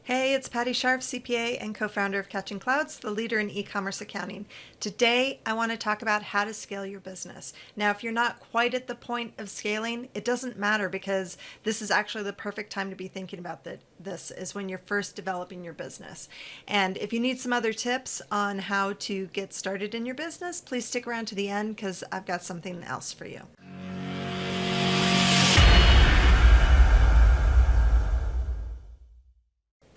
Hey, it's Patti Scharf, CPA and co-founder of Catching Clouds, the leader in e-commerce accounting. Today, I want to talk about how to scale your business. Now, if you're not quite at the point of scaling, it doesn't matter because this is actually the perfect time to be thinking about this is when you're first developing your business. And if you need some other tips on how to get started in your business, please stick around to the end because I've got something else for you.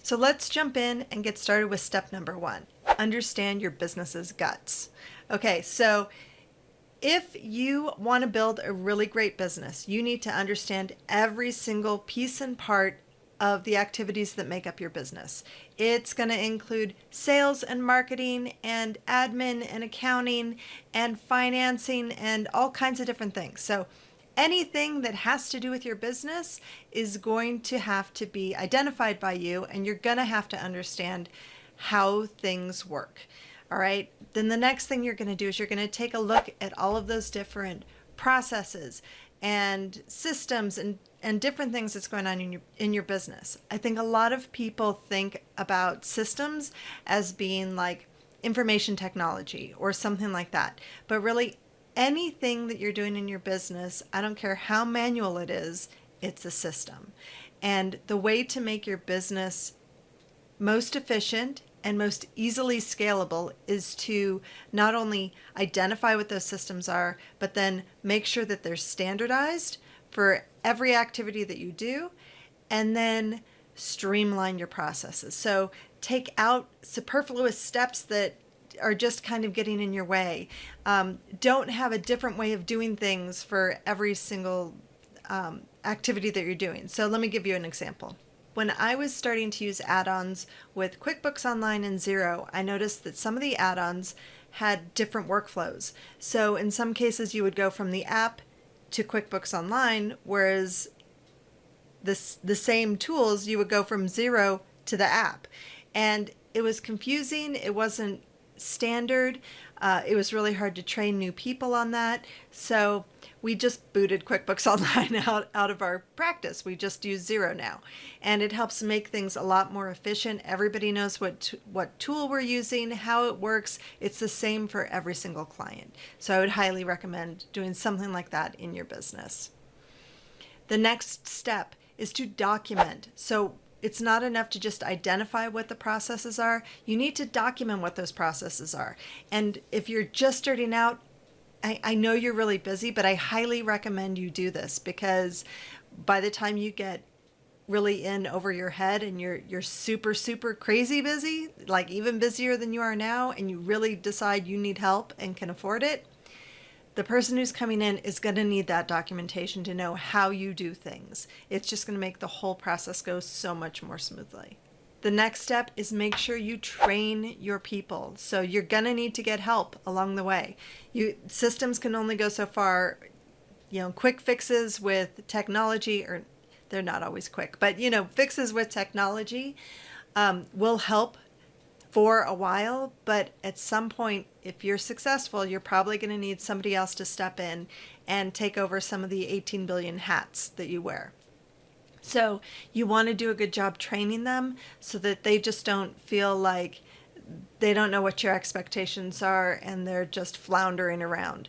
So let's jump in and get started with step number one. Understand your business's guts. Okay, so if you want to build a really great business, you need to understand every single piece and part of the activities that make up your business. It's going to include sales and marketing and admin and accounting and financing and all kinds of different things. So anything that has to do with your business is going to have to be identified by you, and you're going to have to understand how things work. All right. Then the next thing you're going to do is you're going to take a look at all of those different processes and systems and different things that's going on in your business. I think a lot of people think about systems as being like information technology or something like that, but really anything that you're doing in your business, I don't care how manual it is, it's a system. And the way to make your business most efficient and most easily scalable is to not only identify what those systems are, but then make sure that they're standardized for every activity that you do, and then streamline your processes. So take out superfluous steps that are just kind of getting in your way. Don't have a different way of doing things for every single activity that you're doing. So let me give you an example. When I was starting to use add-ons with QuickBooks Online and Xero, I noticed that some of the add-ons had different workflows. So in some cases you would go from the app to QuickBooks Online, whereas the same tools you would go from Xero to the app. And it was confusing. It wasn't standard. It was really hard to train new people on that. So we just booted QuickBooks Online out of our practice. We just use Xero now. And it helps make things a lot more efficient. Everybody knows what tool we're using, how it works. It's the same for every single client. So I would highly recommend doing something like that in your business. The next step is to document. So it's not enough to just identify what the processes are. You need to document what those processes are. And if you're just starting out, I know you're really busy, but I highly recommend you do this, because by the time you get really in over your head and you're super, super crazy busy, like even busier than you are now, and you really decide you need help and can afford it, the person who's coming in is going to need that documentation to know how you do things. It's just going to make the whole process go so much more smoothly. The next step is make sure you train your people. So you're going to need to get help along the way. Systems can only go so far. Quick fixes with technology, or they're not always quick, but fixes with technology will help for a while, but at some point, if you're successful, you're probably going to need somebody else to step in and take over some of the 18 billion hats that you wear. So you want to do a good job training them so that they just don't feel like they don't know what your expectations are and they're just floundering around.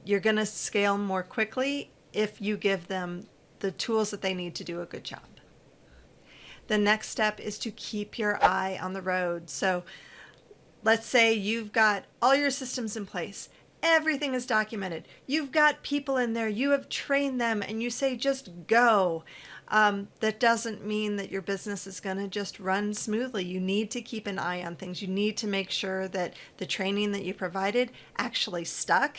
You're going to scale more quickly if you give them the tools that they need to do a good job. The next step is to keep your eye on the road. So let's say you've got all your systems in place. Everything is documented. You've got people in there. You have trained them and you say just go. That doesn't mean that your business is going to just run smoothly. You need to keep an eye on things. You need to make sure that the training that you provided actually stuck,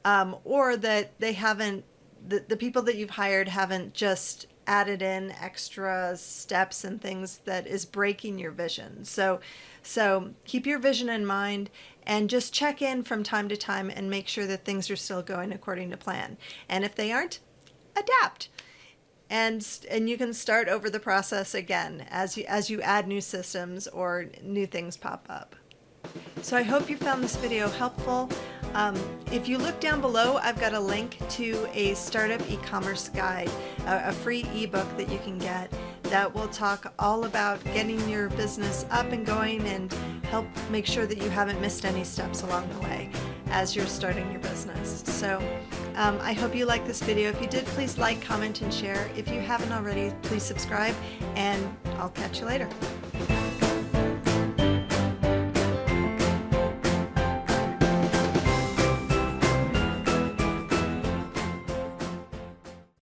or that they haven't, the people that you've hired haven't just added in extra steps and things that is breaking your vision. So keep your vision in mind and just check in from time to time and make sure that things are still going according to plan. And if they aren't, adapt. And you can start over the process again as you add new systems or new things pop up. So I hope you found this video helpful. If you look down below, I've got a link to a startup e-commerce guide, a free ebook that you can get that will talk all about getting your business up and going and help make sure that you haven't missed any steps along the way as you're starting your business. So I hope you like this video. If you did, please like, comment, and share. If you haven't already, please subscribe, and I'll catch you later.